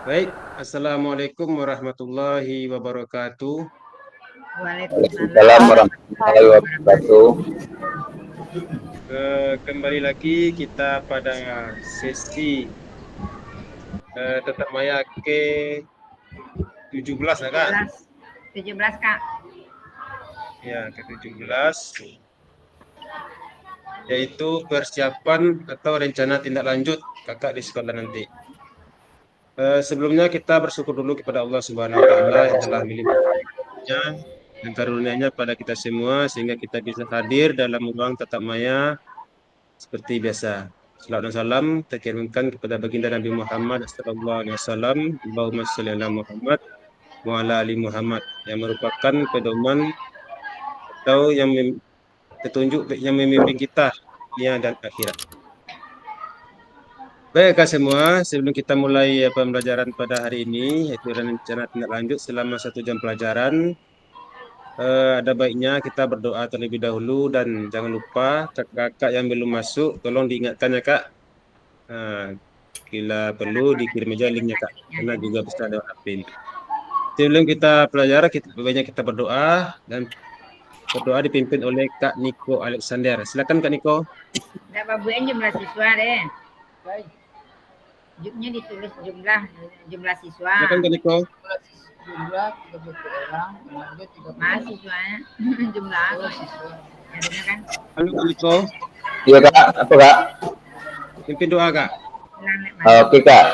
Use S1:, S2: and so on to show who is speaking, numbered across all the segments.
S1: Baik, Assalamualaikum warahmatullahi wabarakatuh.
S2: Waalaikumsalam
S3: Waalaikumsalam
S2: warahmatullahi
S3: warahmatullahi wabarakatuh.
S2: wabarakatuh.
S1: Kembali lagi kita pada sesi tetap maya ke 17 ya Kak?
S2: 17, 17 Kak.
S1: Ya, ke 17, yaitu persiapan atau rencana tindak lanjut Kakak di sekolah nanti. Sebelumnya kita bersyukur dulu kepada Allah Subhanahu wa taala yang telah melimpahkannya dan karunia-Nya pada kita semua sehingga kita bisa hadir dalam ruang tatap maya seperti biasa. Salam dan salam terkirimkan kepada baginda Nabi Muhammad sallallahu alaihi wasallam, Allahumma shalli ala Muhammad wa ala ali Muhammad, yang merupakan pedoman atau petunjuk yang membimbing kita dunia dan akhirat. Baik Kak semua, sebelum kita mulai pembelajaran pada hari ini, yaitu rencana tindak lanjut selama 1 jam pelajaran, ada baiknya kita berdoa terlebih dahulu dan jangan lupa kakak-kakak yang belum masuk, tolong diingatkan ya Kak. Nah, bila perlu dikirim aja linknya Kak, karena juga bisa ada HP ini. Sebelum kita pelajari, banyak kita berdoa dan berdoa dipimpin oleh Kak Niko Alexander. Silakan Kak Niko.
S2: Enggak babuin jumlah siswa deh. Jumlahnya ditulis jumlah siswa.
S1: Silakan Kak Niko.
S3: Jumlah 30 orang, mengambil 30
S2: Mahasiswanya jumlah siswa. Ya, kan?
S1: Halo Kak Niko.
S3: Iya kak, apa kak?
S1: Pimpin doa Kak.
S3: Oke kak.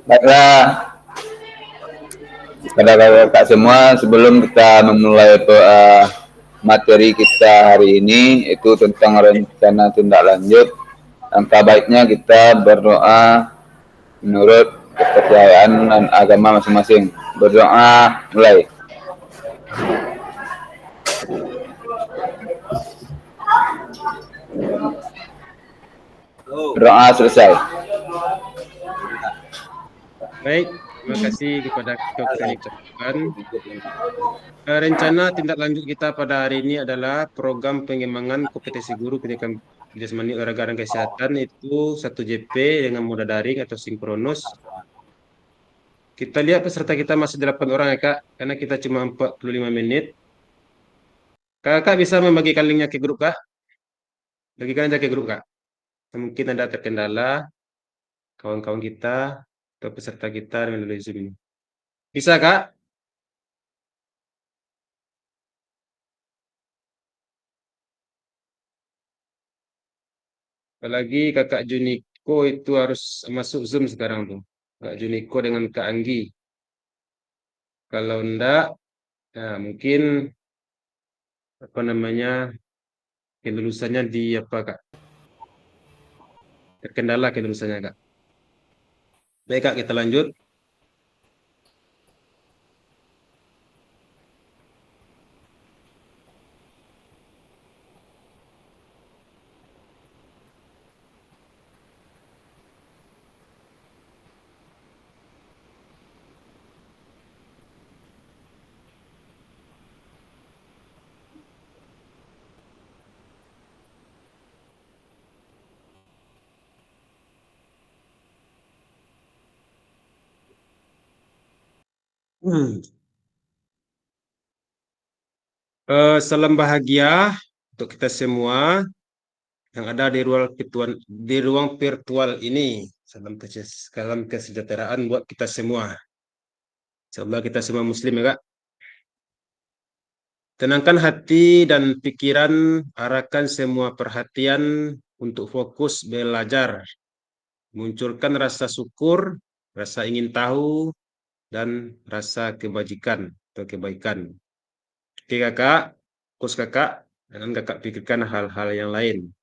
S3: Baiklah, pada kakak semua, sebelum kita memulai materi kita hari ini, itu tentang rencana tindak lanjut. Angka baiknya kita berdoa menurut kepercayaan dan agama masing-masing. Berdoa mulai. Berdoa selesai.
S1: Baik, terima kasih kepada Kak Niko. Rencana tindak lanjut kita pada hari ini adalah program pengembangan kompetensi guru pendidikan jasmani olahraga dan kesehatan, itu 1 JP dengan moda daring atau sinkronus. Kita lihat peserta kita masih 8 orang ya Kak, karena kita cuma 45 menit. Kakak bisa membagikan linknya ke grup Kak? Bagikan aja ke grup Kak. Mungkin ada terkendala kawan-kawan kita atau peserta kita melalui Zoom ini. Bisa Kak? Apalagi Kakak Juniko itu harus masuk Zoom sekarang tuh. Kak Juniko dengan Kak Anggi. Kalau enggak, nah mungkin apa namanya kelulusannya di apa Kak? Terkendala kelulusannya Kak. Baik Kak, kita lanjut. Salam bahagia untuk kita semua yang ada di ruang virtual ini. Salam kesejahteraan buat kita semua. Insyaallah kita semua muslim ya Kak. Tenangkan hati dan pikiran, arahkan semua perhatian untuk fokus belajar. Munculkan rasa syukur, rasa ingin tahu, dan rasa kebajikan atau kebaikan. Oke Kakak, fokus Kakak, jangan Kakak pikirkan hal-hal yang lain.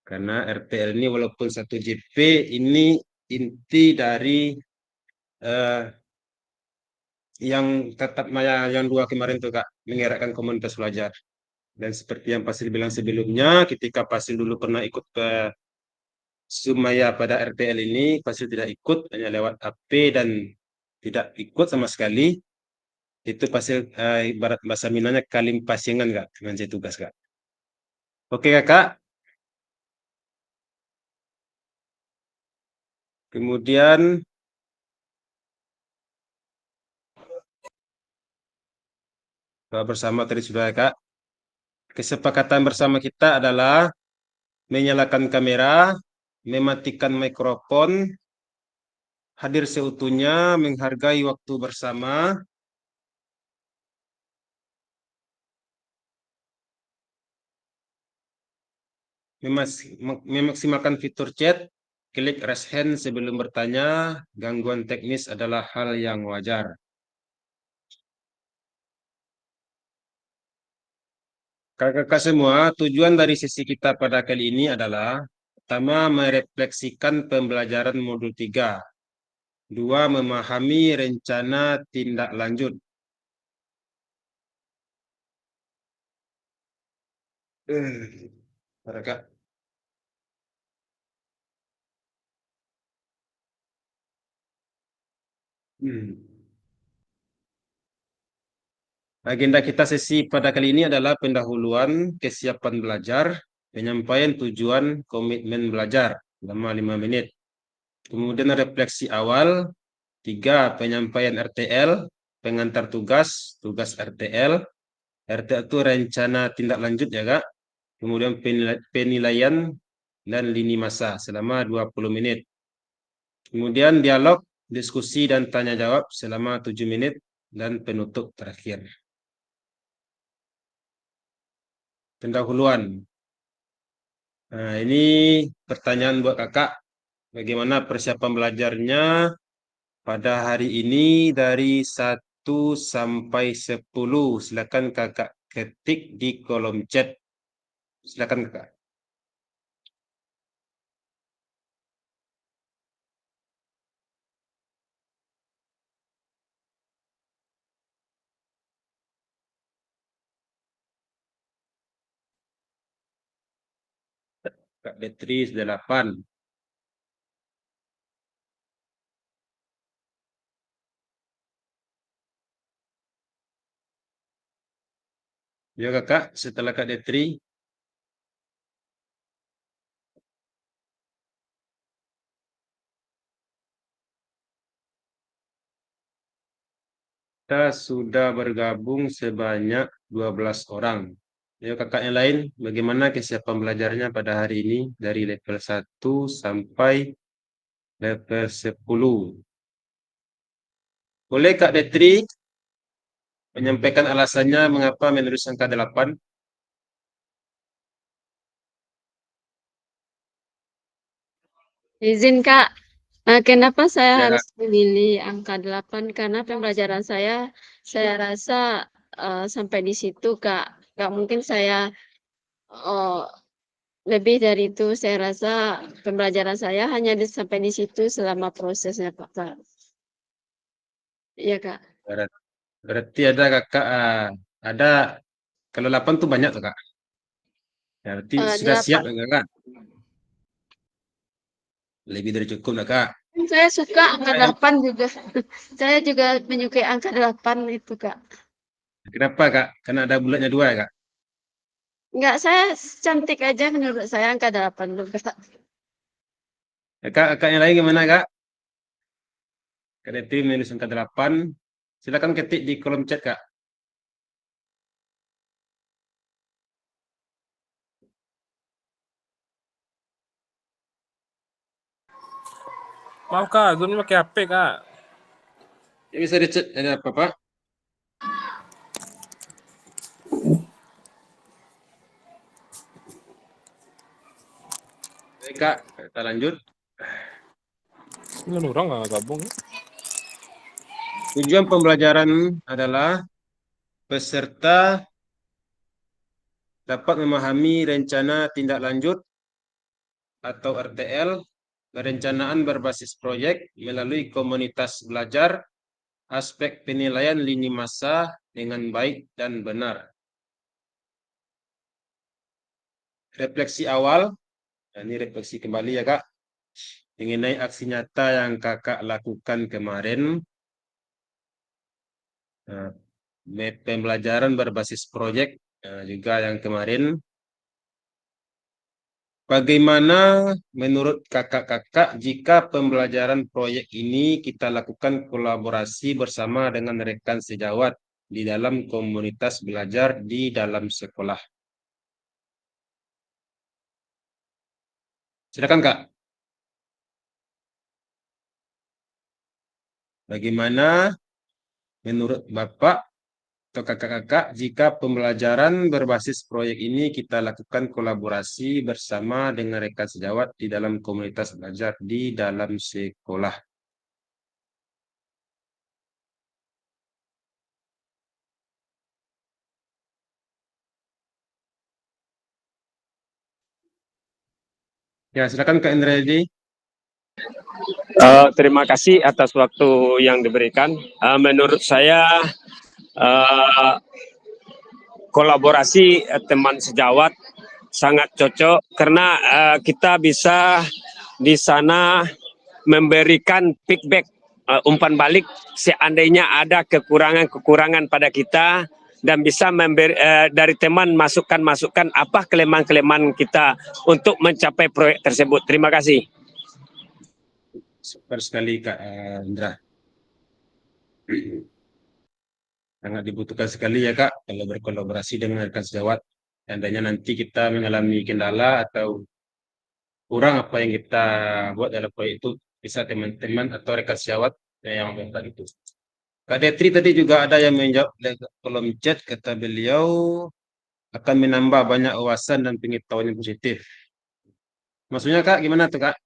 S1: Karena RTL ini walaupun 1 JP, ini inti dari yang tetap maya yang 2 kemarin tuh Kak, menggerakkan komunitas belajar. Dan seperti yang Pasil bilang sebelumnya, ketika Pasil dulu pernah ikut ke Sumaya pada RTL ini, Pasil tidak ikut, hanya lewat HP dan tidak ikut sama sekali. Itu Pasil ibarat bahasa Minangnya kalim pasingan Kak, dengan saya tugas Kak. Oke Kakak, Kemudian doa bersama tadi sudah Kak. Kesepakatan bersama kita adalah menyalakan kamera, mematikan mikrofon, hadir seutuhnya, menghargai waktu bersama, memaksimalkan fitur chat, klik raise hand sebelum bertanya, gangguan teknis adalah hal yang wajar. Kakak-kakak semua, tujuan dari sesi kita pada kali ini adalah pertama, merefleksikan pembelajaran modul 3. Dua, memahami rencana tindak lanjut. Kak. Agenda kita sesi pada kali ini adalah pendahuluan kesiapan belajar, penyampaian tujuan komitmen belajar selama 5 menit. Kemudian refleksi awal, 3, penyampaian RTL, pengantar tugas, tugas RTL. RTL itu rencana tindak lanjut ya Kak. Kemudian penilaian dan lini masa selama 20 menit. Kemudian dialog, diskusi dan tanya jawab selama 7 menit dan penutup terakhir. Pendahuluan. Nah, ini pertanyaan buat kakak. Bagaimana persiapan belajarnya pada hari ini dari 1 sampai 10? Silakan kakak ketik di kolom chat. Silakan kakak. Kak Detri 8. Ya kakak, setelah Kak Detri, kita sudah bergabung sebanyak 12 orang. Ya kakak yang lain, bagaimana kesiapan belajarnya pada hari ini dari level 1 sampai level 10? Boleh Kak Detri menyampaikan alasannya mengapa menulis angka 8?
S4: Izin Kak, kenapa saya
S1: Ya,
S4: harus memilih angka 8? Karena pembelajaran saya rasa sampai di situ Kak. Nggak mungkin saya uh, lebih dari itu. Saya rasa pembelajaran saya hanya sampai di situ selama prosesnya Kak. Iya Kak.
S1: berarti ada kakak, ada kalau 8 tuh banyak tuh kak. Ya, berarti sudah siap
S4: 8.
S1: ya kakak? Lebih dari cukup lah kak.
S4: Saya suka angka 8 juga. Saya juga menyukai angka 8 itu Kak.
S1: Kenapa kak? Karena ada bulatnya 2 ya kak.
S4: Enggak, saya cantik aja menurut saya angka 8 juga.
S1: Kakak yang lain gimana kak? Kak Detri menulis angka 8. Silakan ketik di kolom chat kak.
S5: Maaf kak, gue ini pakai HP kak.
S1: Ya, bisa dicek ada apa pak? Baik kak, kita lanjut.
S5: Ini orang nggak gabung.
S1: Tujuan pembelajaran adalah peserta dapat memahami rencana tindak lanjut atau RTL, perencanaan berbasis proyek melalui komunitas belajar, aspek penilaian lini masa dengan baik dan benar. Refleksi awal, nah, ini refleksi kembali ya Kak, mengenai aksi nyata yang Kakak lakukan kemarin. Nah, pembelajaran berbasis proyek juga yang kemarin. Bagaimana menurut kakak-kakak jika pembelajaran proyek ini kita lakukan kolaborasi bersama dengan rekan sejawat di dalam komunitas belajar di dalam sekolah? Silakan Kak. Bagaimana menurut Bapak atau kakak-kakak jika pembelajaran berbasis proyek ini kita lakukan kolaborasi bersama dengan rekan sejawat di dalam komunitas belajar di dalam sekolah? Ya, silakan Kak Indrayadi.
S6: Terima kasih atas waktu yang diberikan. Menurut saya kolaborasi teman sejawat sangat cocok karena kita bisa di sana memberikan feedback, umpan balik seandainya ada kekurangan-kekurangan pada kita dan bisa dari teman masukan-masukan apa kelemahan-kelemahan kita untuk mencapai proyek tersebut. Terima kasih.
S1: Super sekali Kak Indra. Sangat dibutuhkan sekali ya Kak kalau berkolaborasi dengan rekan sejawat. Seandainya nanti kita mengalami kendala atau kurang apa yang kita buat dalam proyek itu, bisa teman-teman atau rekan sejawat yang membantu itu. Kak Detri tadi juga ada yang menjawab kolom chat, kata beliau akan menambah banyak wawasan dan pengetahuan yang positif. Maksudnya Kak, gimana tuh Kak?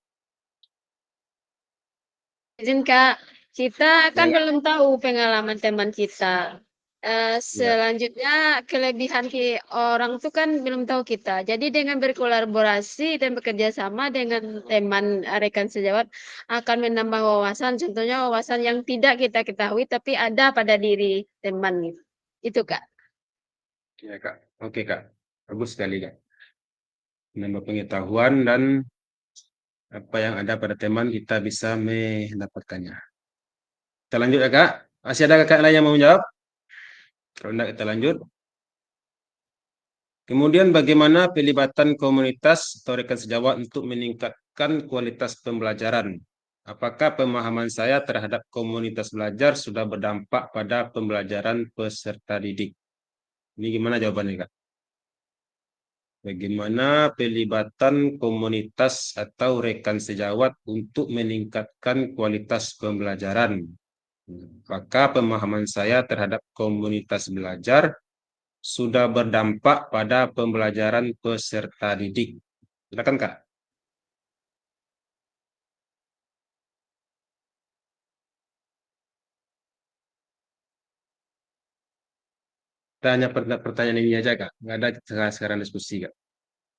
S4: Izin Kak, kita kan
S1: Ya,
S4: belum tahu pengalaman teman kita.
S1: ya.
S4: Selanjutnya kelebihan orang tuh kan belum tahu kita. Jadi dengan berkolaborasi dan bekerja sama dengan teman rekan sejawat akan menambah wawasan. Contohnya wawasan yang tidak kita ketahui tapi ada pada diri teman gitu. Itu Kak.
S1: Ya Kak, oke Kak, bagus sekali Kak. Menambah pengetahuan dan apa yang ada pada teman kita bisa mendapatkannya. Kita lanjut ya Kak. Masih ada kakak lain yang mau menjawab? Kalau tidak kita lanjut. Kemudian bagaimana pelibatan komunitas atau rekan sejawat untuk meningkatkan kualitas pembelajaran? Apakah pemahaman saya terhadap komunitas belajar sudah berdampak pada pembelajaran peserta didik? Ini gimana jawabannya Kak? Bagaimana pelibatan komunitas atau rekan sejawat untuk meningkatkan kualitas pembelajaran? Maka pemahaman saya terhadap komunitas belajar sudah berdampak pada pembelajaran peserta didik. Silakan Kak. Tanya pertanyaan ini aja Kak. Nggak ada sekarang diskusi Kak.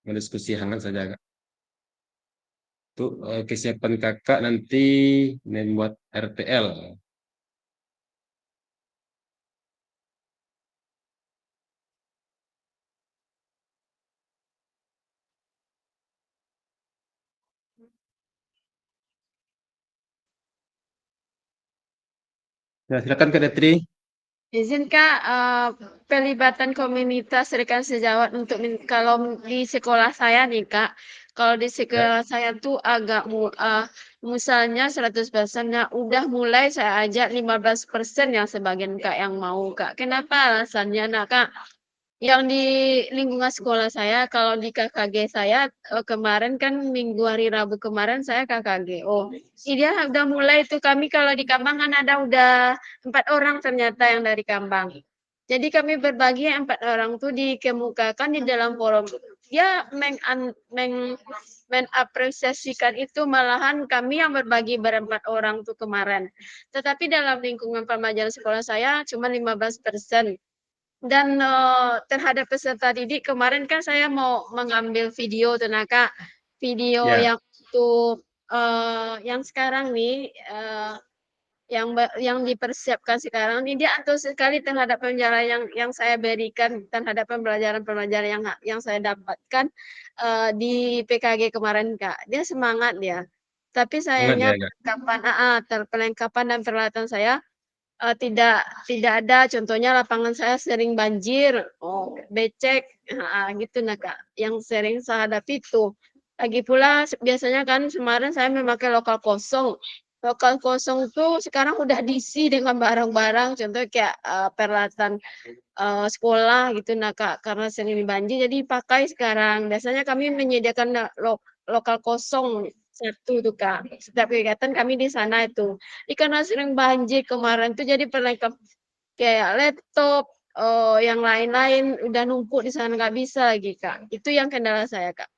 S1: Diskusi hangat saja Kak. Untuk kesiapan kakak nanti membuat RTL. Nah, silakan Kak Detri.
S4: Izin Kak, pelibatan komunitas rekan sejawat untuk kalau di sekolah saya nih Kak, kalau di
S1: Ya.
S4: sekolah saya tuh agak misalnya 100%-nya udah mulai saya ajak 15% yang sebagian Kak yang mau Kak. Kenapa alasannya? Nah Kak, yang di lingkungan sekolah saya, kalau di KKG saya kemarin kan minggu hari Rabu kemarin saya KKG. Oh, dia udah mulai tuh kami kalau di Kambang kan ada udah 4 orang ternyata yang dari Kambang. Jadi kami berbagi 4 orang tuh dikemukakan di dalam forum. Dia mengapresiasikan itu malahan kami yang berbagi berempat orang tuh kemarin. Tetapi dalam lingkungan pembelajaran sekolah saya cuma 15%. Dan terhadap peserta didik kemarin kan saya mau mengambil video tuh nah Kak, video
S1: Ya.
S4: yang untuk yang sekarang nih yang dipersiapkan sekarang ini dia antusias sekali terhadap pembelajaran yang saya berikan terhadap pembelajaran yang saya dapatkan di PKG kemarin Kak. Dia semangat dia. Tapi
S1: Hangat
S4: sayangnya
S1: ya Kak.
S4: perlengkapan dan peralatan saya tidak ada, contohnya lapangan saya sering banjir, becek, gitu nah Kak, yang sering saya hadapi itu. Lagi pula biasanya kan kemarin saya memakai lokal kosong. Lokal kosong tuh sekarang udah diisi dengan barang-barang, contoh kayak, peralatan, sekolah gitu nah, Kak, karena sering banjir jadi pakai sekarang. Biasanya kami menyediakan lokal kosong satu tuh, Kak. Setiap kegiatan kami di sana itu. Karena sering banjir kemarin tuh jadi perlengkap kayak laptop, yang lain-lain udah numpuk di sana nggak bisa lagi, Kak. Itu yang kendala saya, Kak.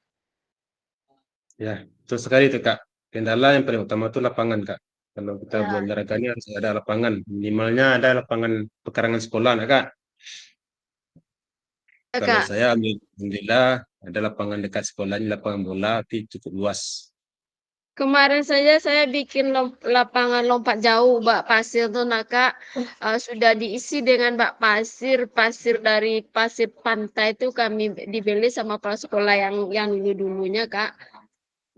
S1: Ya, betul sekali itu Kak. Kendala yang paling utama itu lapangan Kak. Kalau kita
S4: Ya,
S1: berolahraga ini harus ada lapangan. Minimalnya ada lapangan pekarangan sekolah nah, Kak.
S4: ya,
S1: Kalau
S4: Kak.
S1: saya alhamdulillah ada lapangan dekat sekolah ini lapangan bola tapi cukup luas.
S4: Kemarin saja saya bikin lapangan lompat jauh bak pasir tuh nah, Kak, sudah diisi dengan bak pasir, pasir dari pasir pantai itu kami dibeli sama kepala sekolah yang dulu-dulunya, Kak.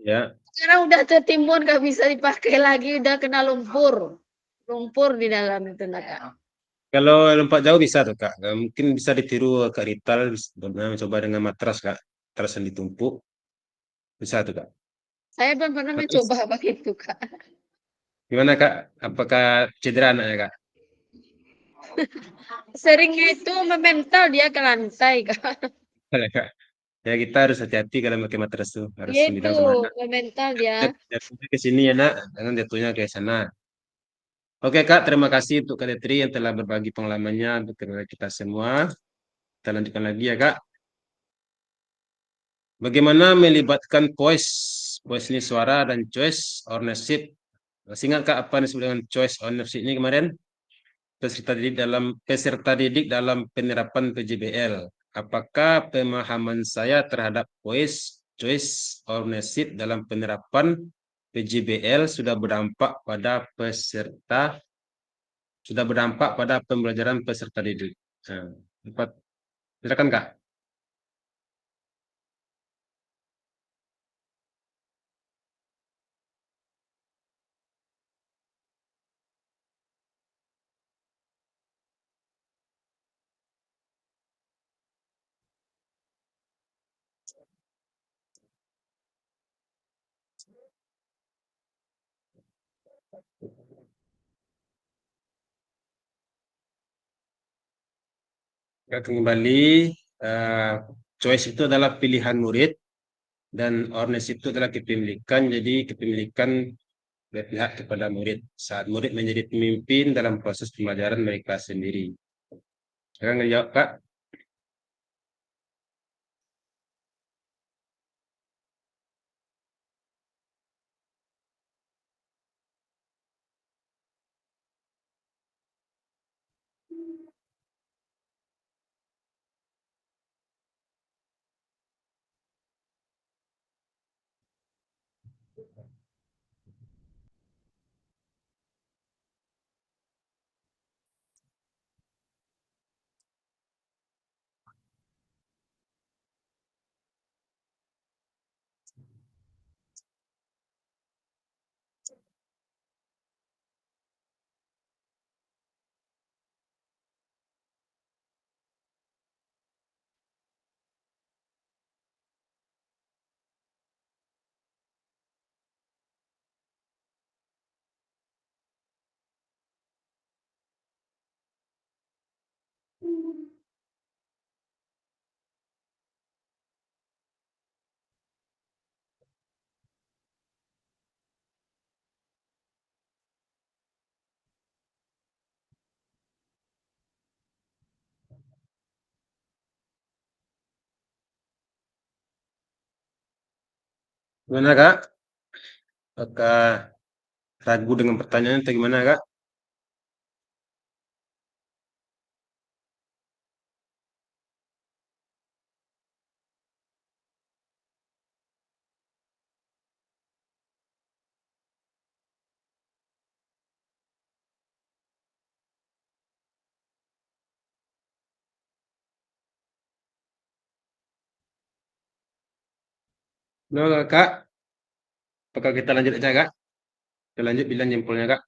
S1: Ya,
S4: Sekarang udah tertimbun nggak bisa dipakai lagi, udah kena lumpur. Lumpur di dalam itu nah, Kak.
S1: kalau lompat jauh bisa tuh Kak. Mungkin bisa ditiru Kak Rital, mencoba dengan matras Kak. Matras yang ditumpuk bisa tuh Kak.
S4: Saya belum pernah
S1: Matras
S4: mencoba begitu, Kak.
S1: gimana Kak? Apakah cedera anaknya Kak?
S4: Seringnya itu memental dia ke lantai, Kak.
S1: Kak? Ya kita harus hati-hati kalau pakai matras tuh. Harus
S4: Iya itu,
S1: bilang sama anak.
S4: memental dia.
S1: Jatuhnya ke sini ya nak, jangan jatuhnya ke sana. Oke Kak, terima kasih untuk Kak Detri yang telah berbagi pengalamannya untuk kita semua. Kita lanjutkan lagi ya Kak. Bagaimana melibatkan voice, voice ini suara dan choice ownership. Masih ingat Kak apa yang disebut dengan choice ownership ini kemarin? Peserta didik dalam penerapan PJBL. Apakah pemahaman saya terhadap voice, choice ownership dalam penerapan PJBL sudah berdampak pada pembelajaran peserta didik. Nah, silakan Kak. Kak kembali, eh, choice itu adalah pilihan murid dan ownership itu adalah kepemilikan. Jadi kepemilikan berpihak kepada murid saat murid menjadi pemimpin dalam proses pembelajaran mereka sendiri. Sekarang ngejawab Kak. Gimana Kak? Apakah ragu dengan pertanyaan atau gimana Kak? Nah, Kak, apakah kita lanjut aja Kak? Kita lanjut bilang jempolnya Kak.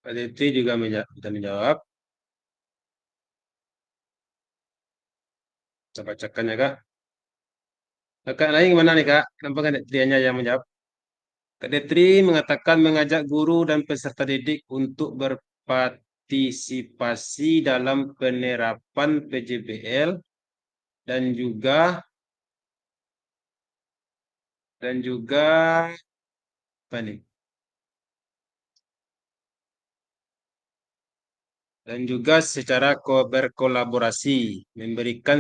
S1: Kak Detri juga bisa menjawab. Saya bacakan ya Kak. Kakak lain gimana nih Kak? Kenapa Kak Detrianya yang menjawab? Kak Detri mengatakan mengajak guru dan peserta didik untuk berpartisipasi dalam penerapan PJBL dan juga apa nih? Dan juga secara berkolaborasi, memberikan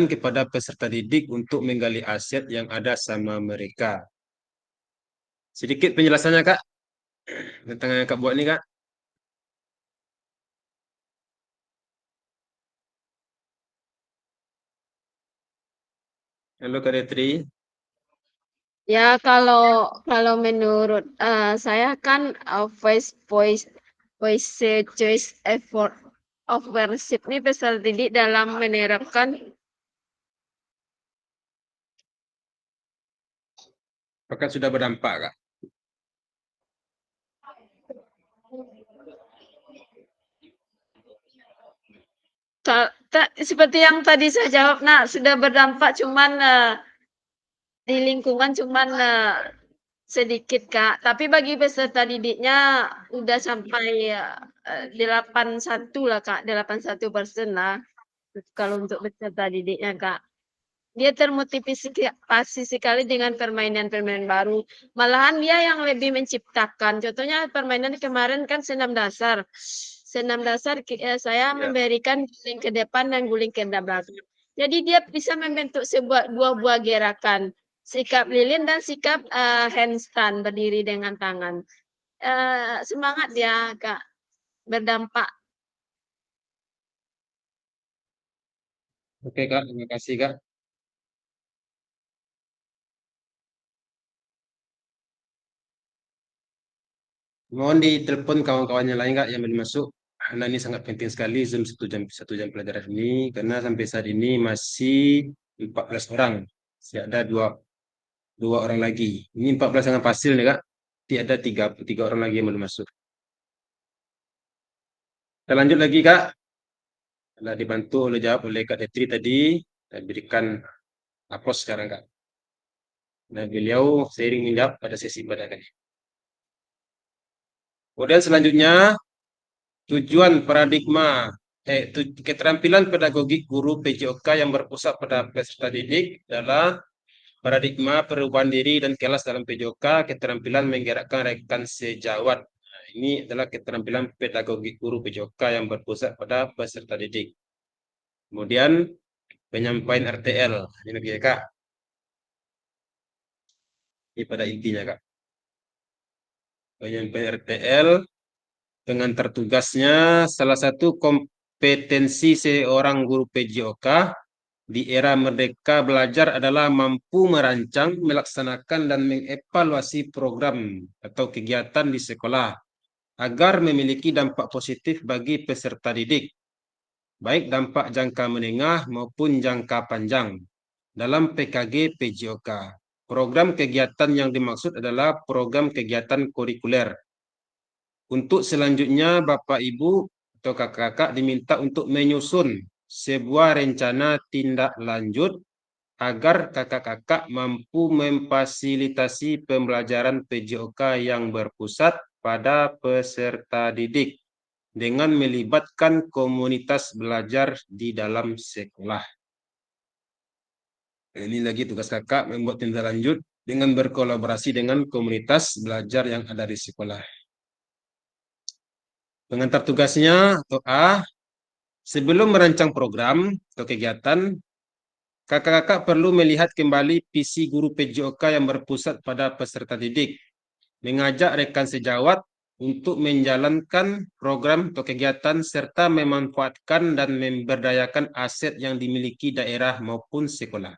S1: kepada peserta didik untuk menggali aset yang ada sama mereka. Sedikit penjelasannya Kak, tentang yang Kak buat nih Kak. Halo Kak Detri.
S4: Ya, kalau menurut saya kan voice choice effort of worship ini peserta didik dalam menerapkan
S1: Apakah sudah berdampak Kak?
S4: seperti yang tadi saya jawab, nah sudah berdampak cuman di lingkungan cuman sedikit Kak. Tapi bagi peserta didiknya udah sampai 81 lah Kak, 81% lah. Kalau untuk peserta didiknya Kak. Dia termotivasi sekali dengan permainan-permainan baru. Malahan dia yang lebih menciptakan. Contohnya permainan kemarin kan senam dasar. Senam dasar saya memberikan guling ke depan dan guling ke belakang. Jadi dia bisa membentuk dua buah gerakan. Sikap lilin dan sikap handstand, berdiri dengan tangan. Semangat dia, Kak. Berdampak.
S1: Oke Kak, terima kasih Kak. Mohon ditelepon kawan-kawannya lain Kak yang belum masuk. Karena ini sangat penting sekali Zoom 1 jam pelajaran ini karena sampai saat ini masih 14 orang. Masih ada dua orang lagi. Ini 14 yang hasil nih Kak. Tidak ada tiga orang lagi yang belum masuk. Kita lanjut lagi Kak. Telah dibantu oleh Kak Detri tadi. Saya berikan aplaus sekarang Kak. Nah, beliau seiring menjawab pada sesi pada kali. Kemudian selanjutnya tujuan paradigma keterampilan pedagogik guru PJOK yang berpusat pada peserta didik adalah paradigma perubahan diri dan kelas dalam PJOK, keterampilan menggerakkan rekan sejawat. Nah, ini adalah keterampilan pedagogik guru PJOK yang berpusat pada peserta didik. Kemudian penyampaian RTL. Ini lagi ya Kak. Ini pada intinya Kak. Penyampaian RTL dengan tertugasnya salah satu kompetensi seorang guru PJOK di era merdeka belajar adalah mampu merancang, melaksanakan, dan mengevaluasi program atau kegiatan di sekolah agar memiliki dampak positif bagi peserta didik, baik dampak jangka menengah maupun jangka panjang dalam PKG PJOK. Program kegiatan yang dimaksud adalah program kegiatan kurikuler. Untuk selanjutnya, Bapak, Ibu, atau kakak-kakak diminta untuk menyusun sebuah rencana tindak lanjut agar kakak-kakak mampu memfasilitasi pembelajaran PJOK yang berpusat pada peserta didik dengan melibatkan komunitas belajar di dalam sekolah. Ini lagi tugas kakak membuat tindak lanjut dengan berkolaborasi dengan komunitas belajar yang ada di sekolah. Pengantar tugasnya atau A, sebelum merancang program atau kegiatan, kakak-kakak perlu melihat kembali visi guru PJOK yang berpusat pada peserta didik, mengajak rekan sejawat untuk menjalankan program atau kegiatan serta memanfaatkan dan memberdayakan aset yang dimiliki daerah maupun sekolah.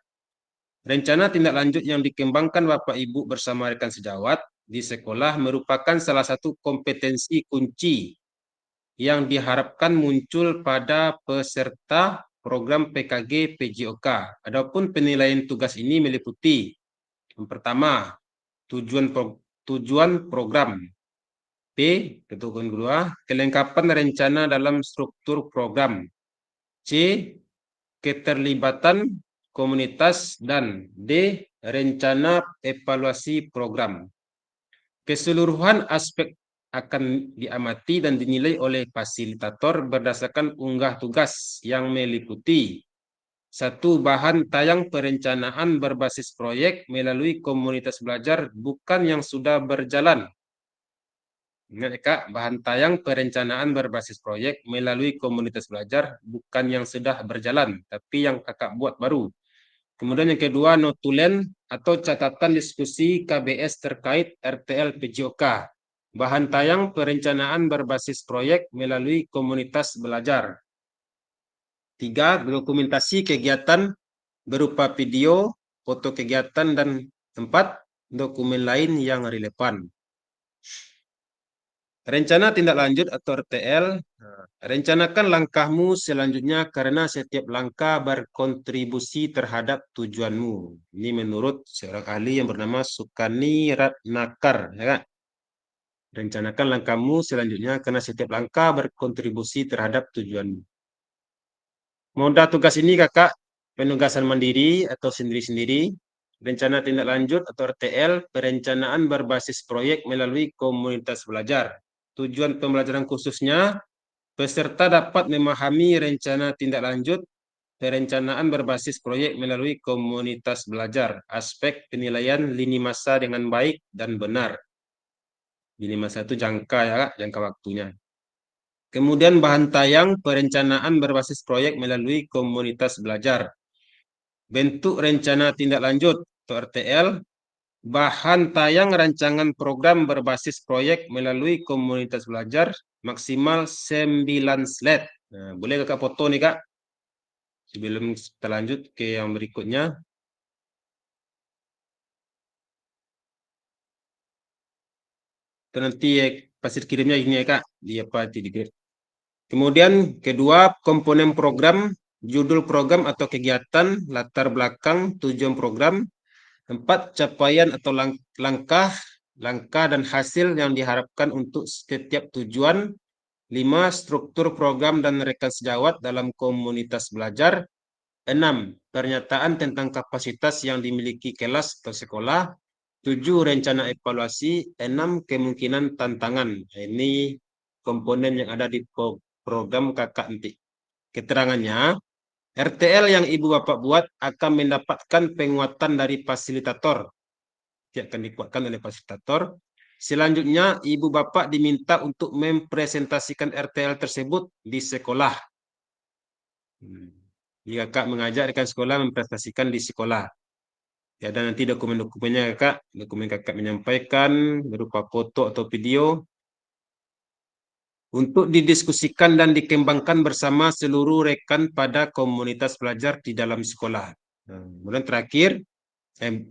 S1: Rencana tindak lanjut yang dikembangkan Bapak Ibu bersama rekan sejawat di sekolah merupakan salah satu kompetensi kunci yang diharapkan muncul pada peserta program PKG PJOK. Adapun penilaian tugas ini meliputi yang pertama, tujuan program. P, ketentuan kedua, kelengkapan rencana dalam struktur program. C, keterlibatan komunitas, dan D. rencana evaluasi program. Keseluruhan aspek akan diamati dan dinilai oleh fasilitator berdasarkan unggah tugas yang meliputi 1. Bahan tayang perencanaan berbasis proyek melalui komunitas belajar bukan yang sudah berjalan. Ingat ya Kak, bahan tayang perencanaan berbasis proyek melalui komunitas belajar bukan yang sudah berjalan, tapi yang Kakak buat baru. Kemudian yang kedua, notulen atau catatan diskusi KBS terkait RTL PJOK. Bahan tayang perencanaan berbasis proyek melalui komunitas belajar. 3. Dokumentasi kegiatan berupa video, foto kegiatan, dan 4. Dokumen lain yang relevan. Rencana tindak lanjut atau RTL. Rencanakan langkahmu selanjutnya karena setiap langkah berkontribusi terhadap tujuanmu. Ini menurut seorang ahli yang bernama Sukani Ratnakar. Ya kan? Rencanakan langkahmu selanjutnya karena setiap langkah berkontribusi terhadap tujuanmu. Moda tugas ini Kakak penugasan mandiri atau sendiri-sendiri. Rencana tindak lanjut atau RTL, perencanaan berbasis proyek melalui komunitas belajar. Tujuan pembelajaran khususnya, peserta dapat memahami rencana tindak lanjut, perencanaan berbasis proyek melalui komunitas belajar. Aspek penilaian lini masa dengan baik dan benar. Lini masa itu jangka ya Kak, jangka waktunya. Kemudian bahan tayang perencanaan berbasis proyek melalui komunitas belajar. Bentuk rencana tindak lanjut atau RTL, bahan tayang rancangan program berbasis proyek melalui komunitas belajar maksimal 9 slide. Nah, boleh Kakak foto nih Kak. Sebelum kita lanjut ke yang berikutnya. Itu nanti pasir kirimnya ini ya Kak. Di apa di grade. Kemudian kedua, komponen program, judul program atau kegiatan, latar belakang, tujuan program. 4. Capaian atau langkah dan hasil yang diharapkan untuk setiap tujuan. 5. Struktur program dan rekan sejawat dalam komunitas belajar. 6. Pernyataan tentang kapasitas yang dimiliki kelas atau sekolah. 7. Rencana evaluasi. 6. Kemungkinan tantangan. Ini komponen yang ada di program Kakak nanti. Keterangannya, RTL yang Ibu Bapak buat akan mendapatkan penguatan dari fasilitator. Dia akan dikuatkan oleh fasilitator. Selanjutnya, Ibu Bapak diminta untuk mempresentasikan RTL tersebut di sekolah. Jika Kakak mengajak rekan sekolah mempresentasikan di sekolah. Ya, dan nanti dokumen-dokumennya Kakak, dokumen Kakak menyampaikan berupa foto atau video untuk didiskusikan dan dikembangkan bersama seluruh rekan pada komunitas belajar di dalam sekolah. Kemudian terakhir,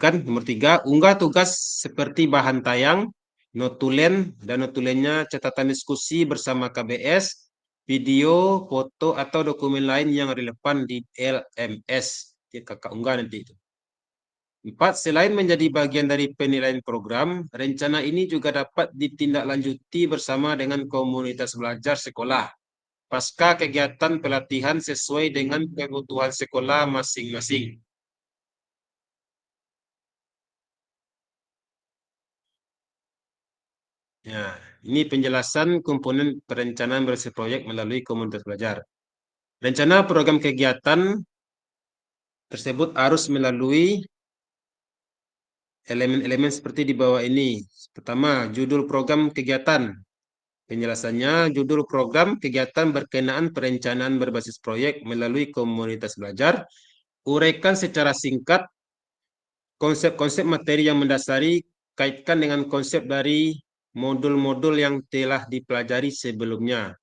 S1: kan nomor 3, unggah tugas seperti bahan tayang, notulen, dan notulennya catatan diskusi bersama KBS, video, foto, atau dokumen lain yang relevan di LMS. Jadi Kakak unggah nanti itu. 4. Selain menjadi bagian dari penilaian program, rencana ini juga dapat ditindaklanjuti bersama dengan komunitas belajar sekolah pasca kegiatan pelatihan sesuai dengan kebutuhan sekolah masing-masing. Ya, ini penjelasan komponen perencanaan berbasis proyek melalui komunitas belajar. Rencana program kegiatan tersebut harus melalui elemen-elemen seperti di bawah ini. Pertama, judul program kegiatan. Penjelasannya, judul program kegiatan berkenaan perencanaan berbasis proyek melalui komunitas belajar. Uraikan secara singkat konsep-konsep materi yang mendasari, kaitkan dengan konsep dari modul-modul yang telah dipelajari sebelumnya.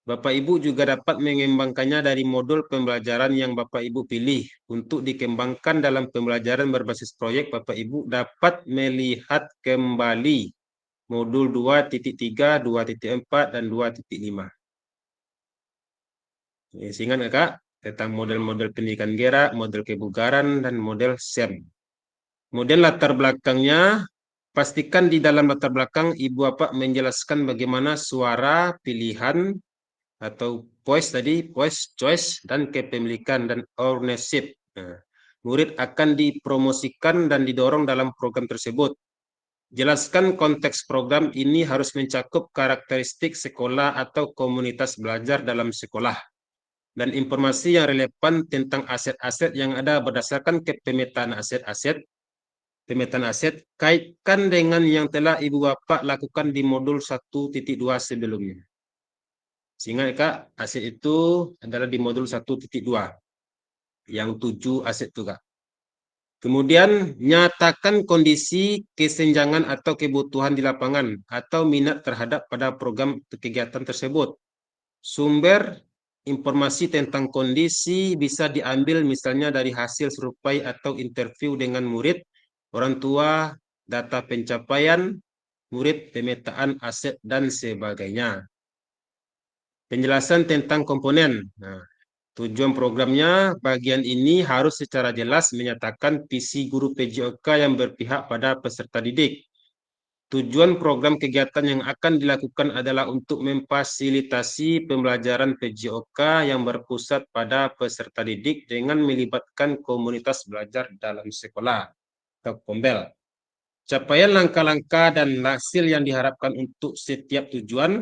S1: Bapak Ibu juga dapat mengembangkannya dari modul pembelajaran yang Bapak Ibu pilih. Untuk dikembangkan dalam pembelajaran berbasis proyek, Bapak Ibu dapat melihat kembali modul 2.3, 2.4, dan 2.5. Ingat Kak, tentang model-model pendidikan gerak, model kebugaran, dan model SEM. Kemudian latar belakangnya, pastikan di dalam latar belakang Ibu Bapak menjelaskan bagaimana suara, pilihan, atau choice, dan kepemilikan dan ownership. Nah, murid akan dipromosikan dan didorong dalam program tersebut. Jelaskan konteks program ini harus mencakup karakteristik sekolah atau komunitas belajar dalam sekolah dan informasi yang relevan tentang aset-aset yang ada berdasarkan pemetaan aset-aset. Pemetaan aset kaitkan dengan yang telah Ibu Bapak lakukan di modul 1.2 sebelumnya. Sehingga Kak, aset itu adalah di modul 1.2 yang 7 aset itu Kak. Kemudian nyatakan kondisi kesenjangan atau kebutuhan di lapangan atau minat terhadap pada program kegiatan tersebut. Sumber informasi tentang kondisi bisa diambil misalnya dari hasil survei atau interview dengan murid, orang tua, data pencapaian murid, pemetaan aset, dan sebagainya. Penjelasan tentang komponen. Nah, tujuan programnya, bagian ini harus secara jelas menyatakan visi guru PJOK yang berpihak pada peserta didik. Tujuan program kegiatan yang akan dilakukan adalah untuk memfasilitasi pembelajaran PJOK yang berpusat pada peserta didik dengan melibatkan komunitas belajar dalam sekolah atau Kombel. Capaian langkah-langkah dan hasil yang diharapkan untuk setiap tujuan.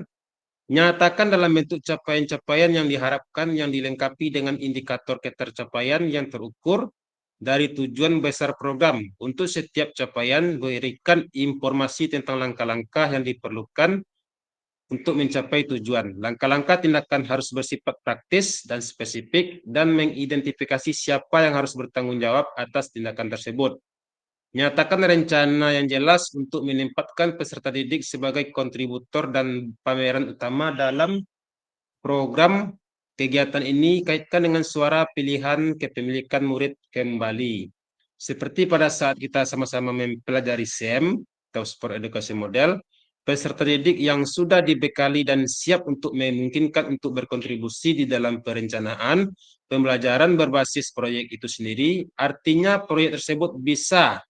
S1: Nyatakan dalam bentuk capaian-capaian yang diharapkan yang dilengkapi dengan indikator ketercapaian yang terukur dari tujuan besar program. Untuk setiap capaian, berikan informasi tentang langkah-langkah yang diperlukan untuk mencapai tujuan. Langkah-langkah tindakan harus bersifat praktis dan spesifik dan mengidentifikasi siapa yang harus bertanggung jawab atas tindakan tersebut. Nyatakan rencana yang jelas untuk menempatkan peserta didik sebagai kontributor dan pameran utama dalam program kegiatan ini. Kaitkan dengan suara pilihan kepemilikan murid kembali. Seperti pada saat kita sama-sama mempelajari SEM atau Sport Education Model, peserta didik yang sudah dibekali dan siap untuk memungkinkan untuk berkontribusi di dalam perencanaan pembelajaran berbasis proyek itu sendiri, artinya proyek tersebut bisa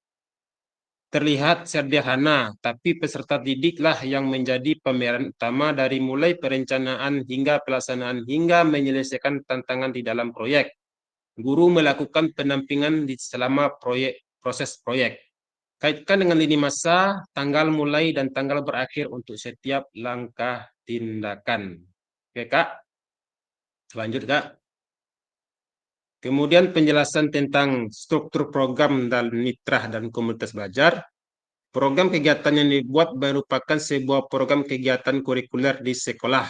S1: terlihat sederhana, tapi peserta didiklah yang menjadi pemeran utama dari mulai perencanaan hingga pelaksanaan hingga menyelesaikan tantangan di dalam proyek. Guru melakukan pendampingan selama proses proyek. Kaitkan dengan lini masa, tanggal mulai dan tanggal berakhir untuk setiap langkah tindakan. Oke, Kak. Lanjut, Kak. Kemudian penjelasan tentang struktur program dan mitra dan komunitas belajar. Program kegiatan yang dibuat merupakan sebuah program kegiatan kurikuler di sekolah.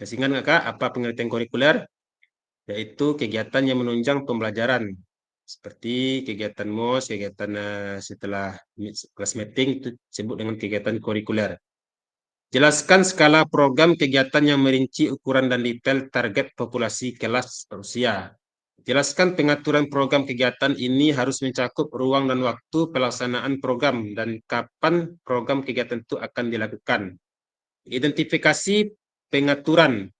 S1: Masih ingat nggak Kak, apa pengertian kurikuler? Yaitu kegiatan yang menunjang pembelajaran. Seperti kegiatan MOS, kegiatan setelah kelas meeting, itu disebut dengan kegiatan kurikuler. Jelaskan skala program kegiatan yang merinci ukuran dan detail target populasi kelas usia. Jelaskan pengaturan program kegiatan ini harus mencakup ruang dan waktu pelaksanaan program dan kapan program kegiatan itu akan dilakukan. Identifikasi pengaturan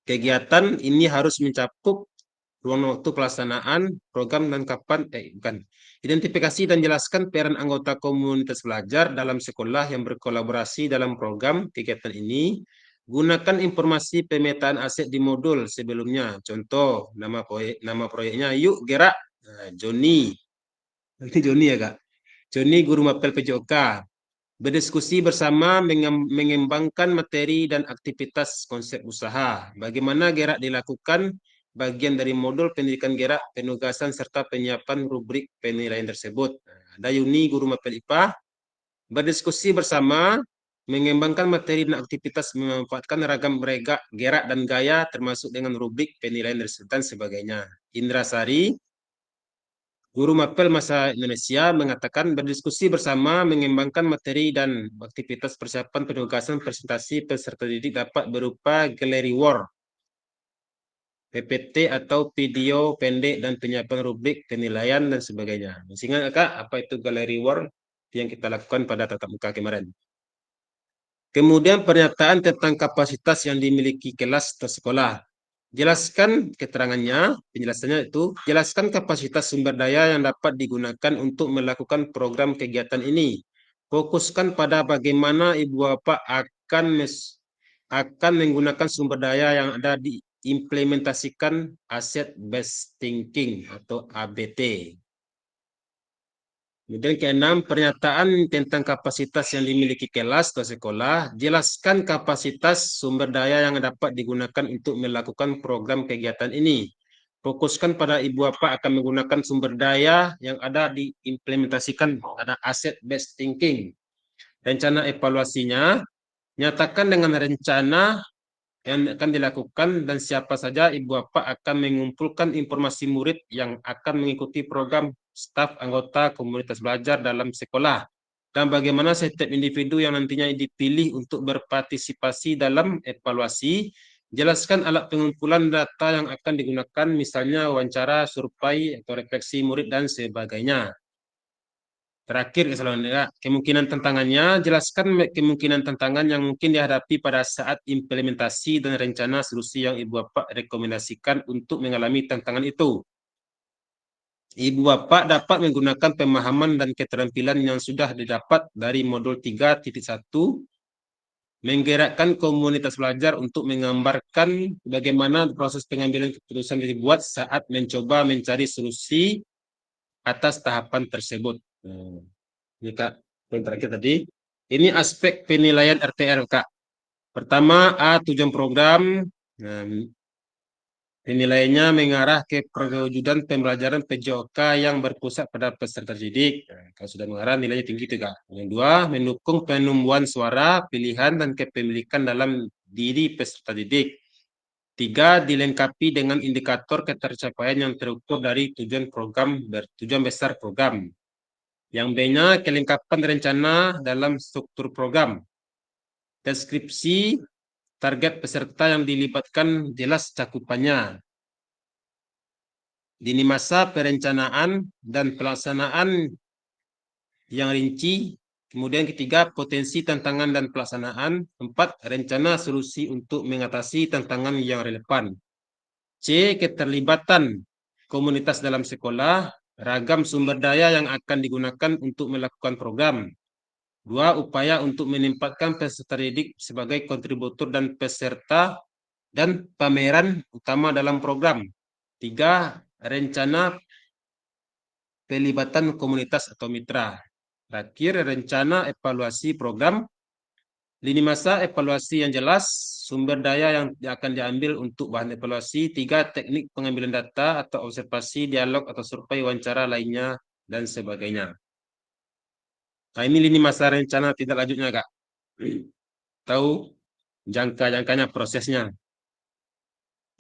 S1: kegiatan ini harus mencakup ruang waktu pelaksanaan program dan kapan, Identifikasi dan jelaskan peran anggota komunitas belajar dalam sekolah yang berkolaborasi dalam program kegiatan ini. Gunakan informasi pemetaan aset di modul sebelumnya. Contoh, nama proyeknya, yuk gerak. Joni. Nanti Joni ya Kak. Joni guru mapel PJOK. Berdiskusi bersama mengembangkan materi dan aktivitas konsep usaha. Bagaimana gerak dilakukan? Bagian dari modul pendidikan gerak, penugasan, serta penyiapan rubrik penilaian tersebut. Ada Yuni, guru mapel IPA, berdiskusi bersama, mengembangkan materi dan aktivitas, memanfaatkan ragam gerak dan gaya, termasuk dengan rubrik penilaian dan sebagainya. Indra Sari, guru mapel masa Indonesia, mengatakan berdiskusi bersama, mengembangkan materi dan aktivitas persiapan penugasan presentasi peserta didik dapat berupa gallery work, PPT atau video pendek dan penyiapan rubrik penilaian dan sebagainya. Masih ingat Kak apa itu gallery work yang kita lakukan pada tatap muka kemarin? Kemudian pernyataan tentang kapasitas yang dimiliki kelas atau sekolah. Jelaskan keterangannya, penjelasannya itu, jelaskan kapasitas sumber daya yang dapat digunakan untuk melakukan program kegiatan ini. Fokuskan pada bagaimana Ibu Bapak akan akan menggunakan sumber daya yang ada diimplementasikan Asset Based Thinking atau ABT. Kemudian keenam, pernyataan tentang kapasitas yang dimiliki kelas atau sekolah. Jelaskan kapasitas sumber daya yang dapat digunakan untuk melakukan program kegiatan ini. Fokuskan pada ibu bapa akan menggunakan sumber daya yang ada diimplementasikan pada asset based thinking. Rencana evaluasinya, nyatakan dengan rencana yang akan dilakukan dan siapa saja ibu bapa akan mengumpulkan informasi murid yang akan mengikuti program staf anggota komunitas belajar dalam sekolah dan bagaimana setiap individu yang nantinya dipilih untuk berpartisipasi dalam evaluasi. Jelaskan alat pengumpulan data yang akan digunakan, misalnya wawancara, survei, atau refleksi murid dan sebagainya. Terakhir, kemungkinan tantangannya, jelaskan kemungkinan tantangan yang mungkin dihadapi pada saat implementasi dan rencana solusi yang ibu bapak rekomendasikan untuk mengalami tantangan itu. Ibu bapak dapat menggunakan pemahaman dan keterampilan yang sudah didapat dari modul 3.1, menggerakkan komunitas belajar untuk menggambarkan bagaimana proses pengambilan keputusan dibuat saat mencoba mencari solusi atas tahapan tersebut. Ini Kak, yang terakhir tadi. Ini aspek penilaian RTL Kak. Pertama, A, tujuan program. Penilaiannya mengarah ke perwujudan pembelajaran PJOK yang berpusat pada peserta didik. Kalau sudah mengarah, nilainya tinggi itu Kak. Yang dua, mendukung penumbuhan suara, pilihan, dan kepemilikan dalam diri peserta didik. Tiga, dilengkapi dengan indikator ketercapaian yang terukur dari tujuan besar program. Yang B-nya, kelengkapan rencana dalam struktur program. Deskripsi target peserta yang dilibatkan jelas cakupannya. Lini masa perencanaan dan pelaksanaan yang rinci. Kemudian ketiga, potensi tantangan dan pelaksanaan. 4, rencana solusi untuk mengatasi tantangan yang relevan. C, keterlibatan komunitas dalam sekolah, ragam sumber daya yang akan digunakan untuk melakukan program. 2, upaya untuk menempatkan peserta didik sebagai kontributor dan peserta dan pameran utama dalam program. 3, rencana pelibatan komunitas atau mitra. Terakhir, rencana evaluasi program. Lini masa evaluasi yang jelas, sumber daya yang akan diambil untuk bahan evaluasi. 3, teknik pengambilan data atau observasi, dialog atau survei, wawancara lainnya, dan sebagainya. Nah, ini lini masa rencana tindak lanjutnya, Kak. Tahu jangka-jangkanya, prosesnya.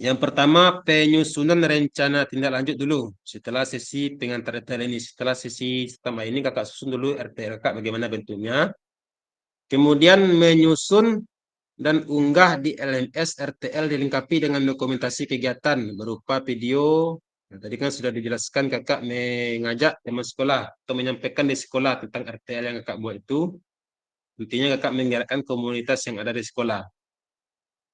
S1: Yang pertama, penyusunan rencana tindak lanjut dulu. Setelah sesi pengantar RTL ini, setelah sesi tambah ini, Kakak susun dulu RTL Kak bagaimana bentuknya. Kemudian menyusun dan unggah di LMS RTL dilengkapi dengan dokumentasi kegiatan berupa video. Nah, tadi kan sudah dijelaskan Kakak mengajak teman sekolah atau menyampaikan di sekolah tentang RTL yang Kakak buat itu. Intinya Kakak menggerakkan komunitas yang ada di sekolah.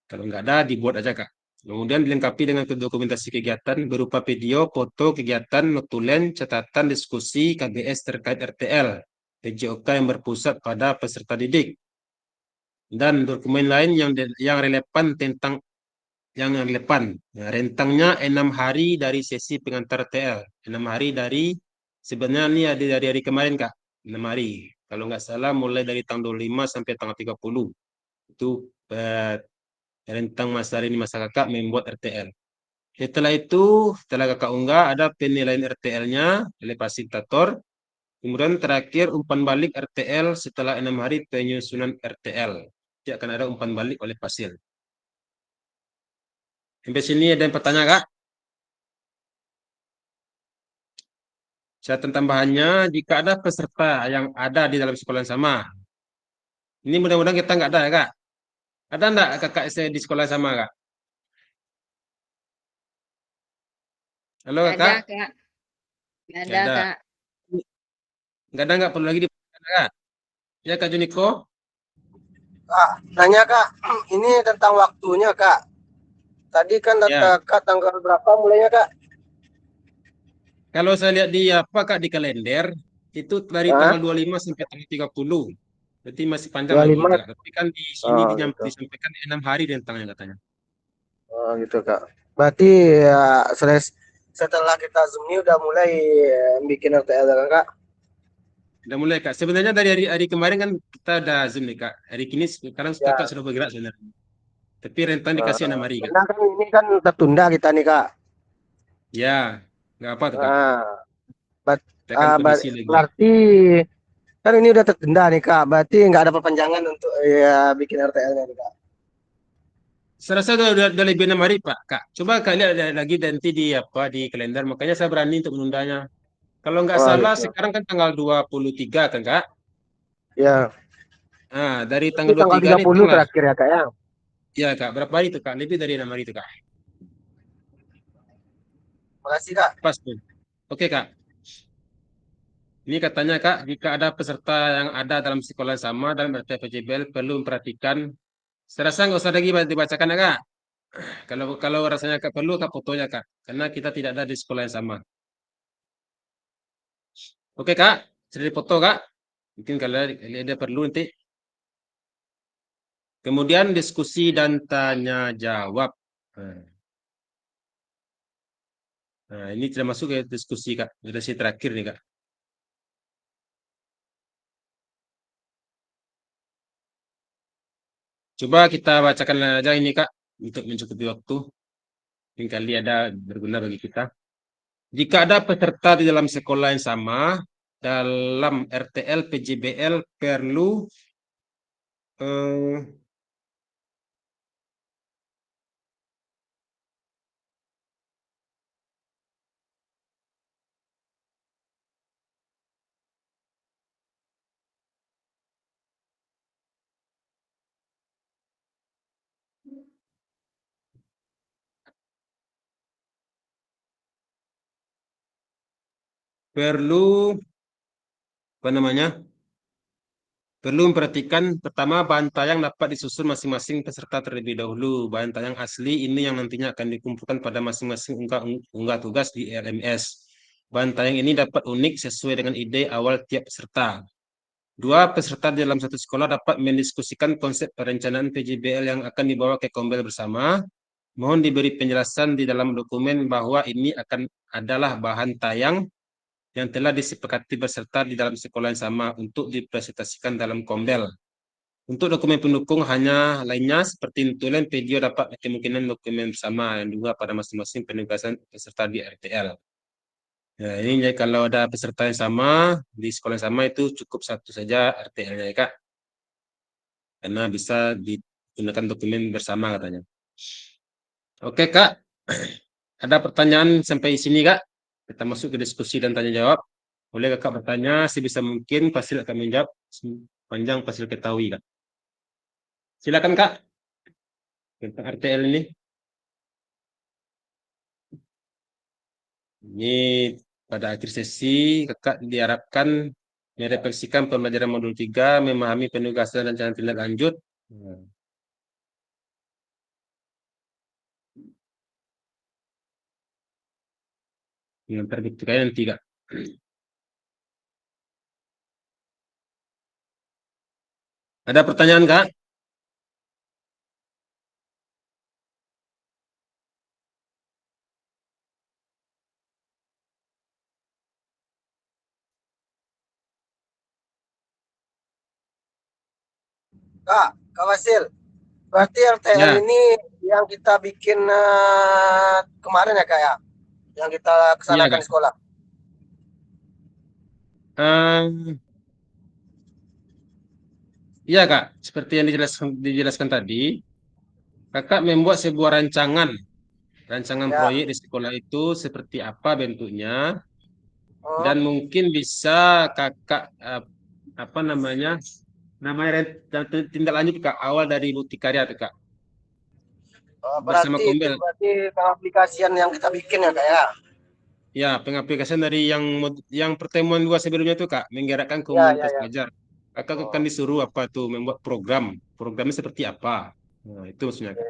S1: Kalau nggak ada, dibuat aja Kak. Kemudian dilengkapi dengan dokumentasi kegiatan berupa video, foto kegiatan, notulen, catatan, diskusi, KBS terkait RTL, PJOK yang berpusat pada peserta didik, dan dokumen lain yang relevan tentang yang relevan. Ya, rentangnya 6 hari dari sesi pengantar RTL. 6 hari dari, sebenarnya ini ada dari hari kemarin Kak, 6 hari. Kalau nggak salah mulai dari tanggal 25 sampai tanggal 30. Itu rentang masa ini masa Kakak membuat RTL. Setelah itu, setelah Kakak unggah, ada penilaian RTL-nya oleh fasilitator. Kemudian terakhir umpan balik RTL setelah 6 hari penyusunan RTL. Jadi akan ada umpan balik oleh fasil. Sampai sini ada yang bertanya, Kak? Catatan tambahannya, jika ada peserta yang ada di dalam sekolah yang sama. Ini mudah-mudahan kita nggak ada ya, Kak? Ada enggak kakak saya di sekolah sama, Kak? Halo,
S4: Nggak ada,
S1: Kak?
S4: Kak. Nggak
S1: Nggak
S4: ada,
S1: ada.
S4: Kak.
S1: Nggak ada, nggak perlu lagi diperhatikan, Kak? Ya, Kak Juniko?
S7: Kak, nanya Kak, ini tentang waktunya Kak. Tadi kan
S1: Ya.
S7: Kak tanggal berapa mulainya Kak?
S1: Kalau saya lihat di apa Kak di kalender, itu dari tanggal 25 sampai tanggal 30. Berarti masih panjang lagi
S7: 25.
S1: Kak. Tapi kan di sini
S7: Oh gitu.
S1: disampaikan 6 hari rentangnya katanya.
S7: Oh gitu Kak. Berarti ya, setelah kita Zoom ini udah mulai bikin RTL kan Kak?
S1: Udah mulai Kak. Sebenarnya dari hari kemarin kan kita udah Zoom nih Kak. Hari ini sekarang kakak
S7: Ya.
S1: sudah bergerak sebenarnya. Tapi rentan dikasih 6 hari Kak.
S7: Karena kan ini kan tertunda kita nih Kak.
S1: Ya, nggak apa tuh Kak.
S7: Nah, ber-
S1: Kita kan kondisi lagi.
S7: berarti kan ini udah tertunda nih Kak. Berarti nggak ada perpanjangan untuk ya bikin RTL-nya nih Kak.
S1: Saya rasa udah lebih 6 hari Pak Kak. Coba Kak lihat lagi nanti di apa di kalender. Makanya saya berani untuk menundanya. Kalau nggak
S7: Oh
S1: salah
S7: gitu.
S1: sekarang kan tanggal 23 kan Kak.
S7: Ya.
S1: Nah, dari
S7: Itu
S1: tanggal
S7: tanggal
S1: 23 ini
S7: 30
S1: hitunglah.
S7: terakhir ya Kak ya.
S1: Ya Kak, berapa hari itu Kak? Lebih dari 6 hari itu Kak.
S7: Makasih Kak.
S1: Pas tuh. Oke Kak. Ini katanya Kak, jika ada peserta yang ada dalam sekolah yang sama dalam RTPJBL perlu memperhatikan. Saya rasa nggak usah lagi dibacakan ya Kak. Kalau rasanya Kak perlu Kak fotonya Kak. Karena kita tidak ada di sekolah yang sama. Oke Kak, sudah dipoto Kak. Mungkin kalau ada perlu nanti. Kemudian diskusi dan tanya jawab. Nah, ini sudah masuk ke diskusi Kak. Sudah sesi terakhir nih Kak. Coba kita bacakan aja ini Kak. Untuk mencukupi waktu. Mungkin kali ada berguna bagi kita. Jika ada peserta di dalam sekolah yang sama, dalam RTL PJBL eh, perlu apa namanya? Perlu memperhatikan pertama bahan tayang dapat disusun masing-masing peserta terlebih dahulu. Bahan tayang asli ini yang nantinya akan dikumpulkan pada masing-masing unggah tugas di LMS. Bahan tayang ini dapat unik sesuai dengan ide awal tiap peserta. Dua, peserta di dalam satu sekolah dapat mendiskusikan konsep perencanaan PJBL yang akan dibawa ke Kombel bersama. Mohon diberi penjelasan di dalam dokumen bahwa ini adalah bahan tayang yang telah disepakati peserta di dalam sekolah yang sama untuk dipresentasikan dalam Kombel. Untuk dokumen pendukung hanya lainnya seperti tulen video dapat kemungkinan dokumen bersama yang juga pada masing-masing penugasan peserta di RTL. Nah, ini kalau ada peserta yang sama di sekolah yang sama itu cukup satu saja RTL-nya ya Kak. Karena bisa digunakan dokumen bersama katanya. Oke Kak, ada pertanyaan sampai sini Kak? Kita masuk ke diskusi dan tanya jawab. Boleh Kakak bertanya sebisa mungkin, Fasil akan menjawab sepanjang Fasil ketahui Kak. Silakan Kak, tentang RTL ini. Ini pada akhir sesi, Kakak diharapkan merefleksikan pembelajaran modul 3, memahami penugasan dan cara tindak lanjut. Yang terbuktikan nanti Kak. Ada pertanyaan Kak?
S7: Kak Wasil. Berarti RTL
S1: Ya.
S7: ini yang kita bikin kemarin ya Kak ya? Yang kita
S1: Iya
S7: kesanakan
S1: Kak.
S7: di sekolah.
S1: Iya Kak, seperti yang dijelaskan tadi, Kakak membuat sebuah rancangan
S7: Ya.
S1: proyek di sekolah itu seperti apa bentuknya,
S7: Oh,
S1: dan mungkin bisa Kakak apa namanya tindak lanjut Kak awal dari bukti karya tuh, Kak, bersama
S7: berarti itu
S1: Kombel.
S7: berarti pengaplikasian yang kita bikin ya Kak ya?
S1: Ya, pengaplikasian dari yang pertemuan dua sebelumnya itu Kak, menggerakkan
S7: Ya, ya,
S1: komunitas
S7: ya.
S1: belajar. Kakak akan
S7: Oh,
S1: disuruh apa tuh membuat program. Programnya seperti apa? Nah, itu maksudnya Kak.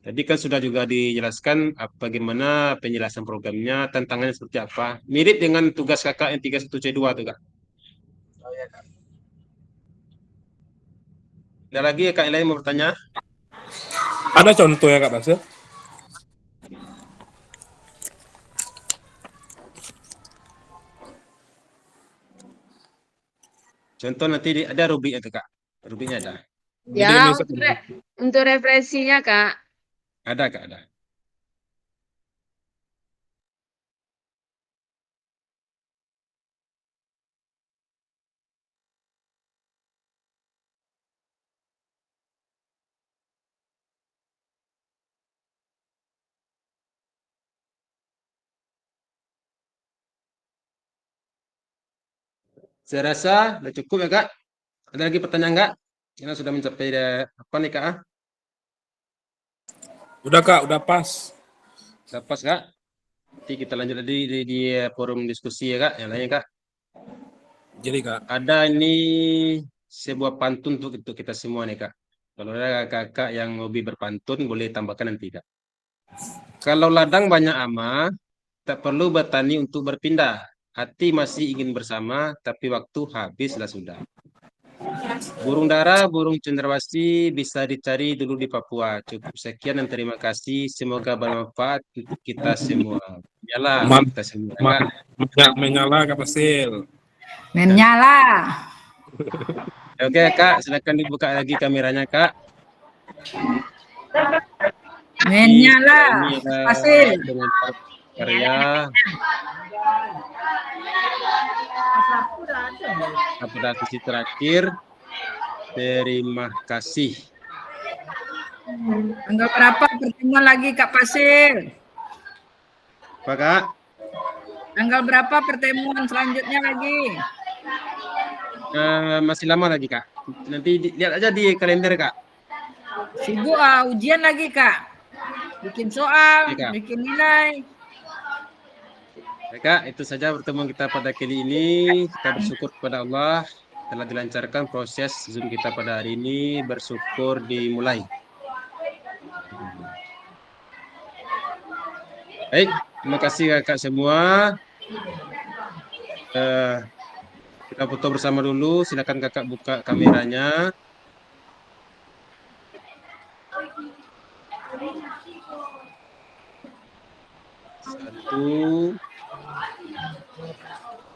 S1: Tadi kan sudah juga dijelaskan bagaimana penjelasan programnya, tantangannya seperti apa. Mirip dengan tugas kakak yang 31C2 tuh Kak.
S7: oh ya Kak.
S1: Ada lagi Kak yang lain mau bertanya?
S5: Ada contoh ya Kak Basir?
S1: Contoh nanti ada rubriknya tuh Kak. Rubriknya ada.
S5: Jadi
S4: Ya,
S5: misal,
S4: untuk referensinya, Kak.
S1: Ada Kak, ada. Saya rasa udah cukup ya Kak. Ada lagi pertanyaan nggak? Kita sudah mencapai apa nih Kak?
S5: udah Kak, udah pas.
S1: Udah pas Kak? Nanti kita lanjut lagi di forum diskusi ya Kak. Yang lainnya Kak.
S5: Jadi Kak,
S1: Ada ini sebuah pantun untuk kita semua nih Kak. Kalau ada kakak yang hobi berpantun boleh tambahkan nanti Kak. Kalau ladang banyak ama, tak perlu bertani untuk berpindah. Hati masih ingin bersama, tapi waktu habislah sudah. Burung dara, burung cendrawasih bisa dicari dulu di Papua. Cukup sekian dan terima kasih. Semoga bermanfaat untuk kita semua. Nyala
S5: Mam-
S1: kita semua. Kak.
S5: banyak menyala Kak Basir.
S2: Menyala.
S1: Oke Kak, silakan dibuka lagi kameranya Kak.
S2: Menyala.
S1: Ini ada
S2: Pasir.
S1: dengan karya pada sisi terakhir. Terima kasih.
S2: Tanggal berapa pertemuan lagi Kak Pasir?
S1: Apa Kak?
S2: Tanggal berapa pertemuan selanjutnya lagi?
S1: Masih lama lagi Kak. Nanti lihat aja di kalender Kak.
S2: Sibuk ujian lagi Kak. Bikin soal,
S1: Iya, Kak.
S2: bikin nilai.
S1: Baik, Kak, itu saja pertemuan kita pada kali ini. Kita bersyukur kepada Allah telah dilancarkan proses Zoom kita pada hari ini. Bersyukur dimulai. Baik, terima kasih kakak semua. Kita foto bersama dulu. Silakan kakak buka kameranya. Satu.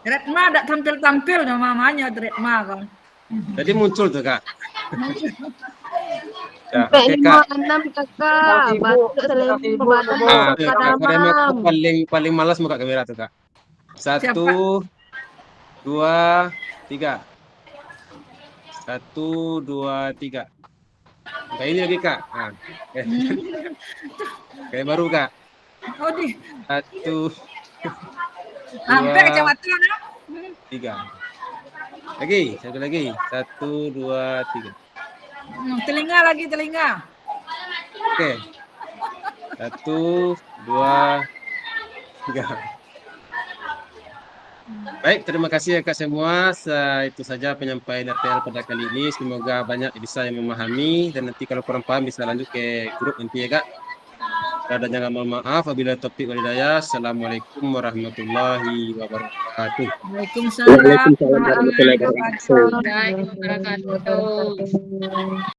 S2: Retma ada tampil-tampil namanya Retma kan.
S1: Tadi muncul tuh kak. Ya,
S4: Sampai
S1: oke kak.
S4: 56 Kakak. Batuk selempang badan
S1: Ah,
S4: masuk
S1: Kak Rema
S4: kadamam.
S1: paling malas buka kamera tuh kak. 1, 2, 3. 1, 2, 3. Kayak ini lagi kak. Nah, kayak baru kak.
S2: Oh di
S1: 1,
S2: sampai
S1: 2,
S2: kecamatan.
S1: 3. Lagi, satu lagi. 1, 2, 3.
S2: Telinga lagi telinga.
S1: Oke. 1, 2, 3. Baik, terima kasih ya Kak semua. Itu saja penyampaian RTL pada kali ini. Semoga banyak bisa yang memahami dan nanti kalau kurang paham bisa lanjut ke grup nanti ya Kak. Dan jangan mohon maaf apabila topik walidayah. Assalamualaikum warahmatullahi wabarakatuh.
S2: Waalaikumsalam.
S6: Waalaikumsalam warahmatullahi wabarakatuh.
S4: Waalaikumsalam warahmatullahi wabarakatuh.